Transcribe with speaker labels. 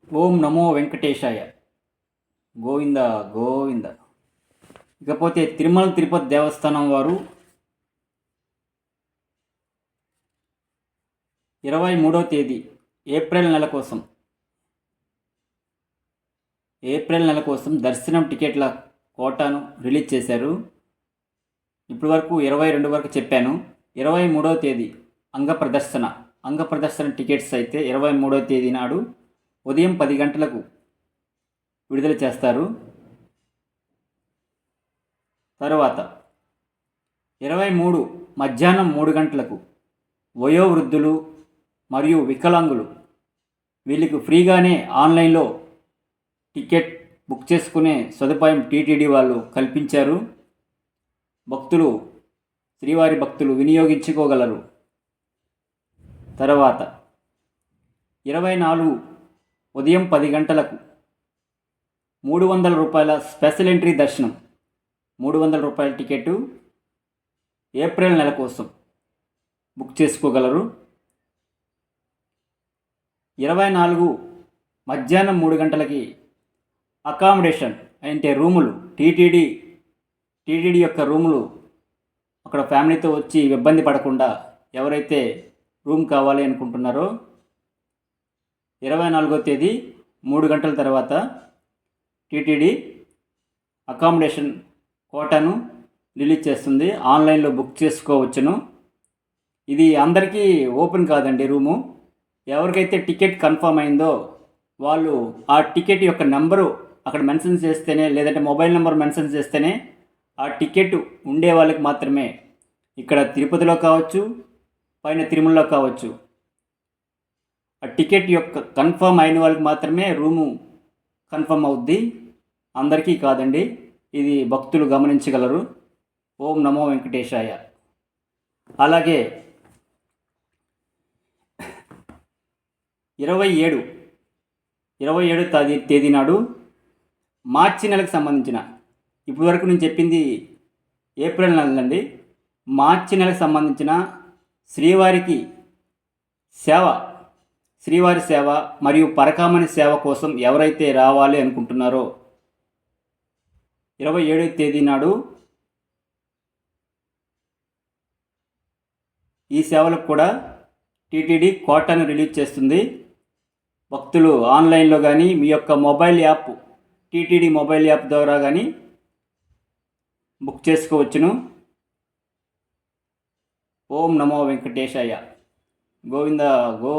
Speaker 1: ఓం నమో వెంకటేశాయ. గోవింద గోవింద. ఇకపోతే తిరుమల తిరుపతి దేవస్థానం వారు 23వ తేదీ ఏప్రిల్ నెల కోసం దర్శనం టికెట్ల కోటాను రిలీజ్ చేశారు. ఇప్పటి వరకు 22 వరకు చెప్పాను. 23వ తేదీ అంగప్రదర్శన టికెట్స్ అయితే 23వ తేదీ నాడు ఉదయం 10 గంటలకు విడుదల చేస్తారు. తరువాత 23 మధ్యాహ్నం 3 గంటలకు వయోవృద్ధులు మరియు వికలాంగులు వీళ్ళకి ఫ్రీగానే ఆన్లైన్లో టికెట్ బుక్ చేసుకునే సదుపాయం టీటీడీ వాళ్ళు కల్పించారు. శ్రీవారి భక్తులు వినియోగించుకోగలరు. తర్వాత 24 ఉదయం 10 గంటలకు 300 రూపాయల స్పెషల్ ఎంట్రీ దర్శనం, 300 రూపాయల టికెట్ ఏప్రిల్ నెల కోసం బుక్ చేసుకోగలరు. 24 మధ్యాహ్నం 3 గంటలకి అకామిడేషన్ అంటే రూములు, టీటీడీ యొక్క రూములు, అక్కడ ఫ్యామిలీతో వచ్చి ఇబ్బంది పడకుండా ఎవరైతే రూమ్ కావాలి అనుకుంటున్నారో 24వ తేదీ 3 గంటల తర్వాత టీటీడీ అకామిడేషన్ కోటాను రిలీజ్ చేస్తుంది. ఆన్లైన్లో బుక్ చేసుకోవచ్చును. ఇది అందరికీ ఓపెన్ కాదండి రూము. ఎవరికైతే టికెట్ కన్ఫర్మ్ అయిందో వాళ్ళు ఆ టికెట్ యొక్క నెంబరు అక్కడ మెన్షన్ చేస్తేనే, లేదంటే మొబైల్ నెంబర్ మెన్షన్ చేస్తేనే ఆ టికెట్ ఉండే వాళ్ళకి మాత్రమే, ఇక్కడ తిరుపతిలో కావచ్చు, పైన తిరుమలలో కావచ్చు, ఆ టికెట్ యొక్క కన్ఫర్మ్ అయిన వాళ్ళకి మాత్రమే రూము కన్ఫర్మ్ అవుద్ది. అందరికీ కాదండి. ఇది భక్తులు గమనించగలరు. ఓం నమో వెంకటేశాయ. అలాగే 27వ తేదీ నాడు మార్చి నెలకు సంబంధించిన, ఇప్పటి వరకు నేను చెప్పింది ఏప్రిల్ నెలండి, మార్చి నెలకు సంబంధించిన శ్రీవారి సేవ మరియు పరకామణి సేవ కోసం ఎవరైతే రావాలి అనుకుంటున్నారో 27వ తేదీ నాడు ఈ సేవలకు కూడా టీటీడీ కోటాను రిలీజ్ చేస్తుంది. భక్తులు ఆన్లైన్లో కానీ మీ యొక్క mobile app, TTD mobile app ద్వారా కానీ బుక్ చేసుకోవచ్చును. ఓం నమో వెంకటేశాయ. గోవింద గో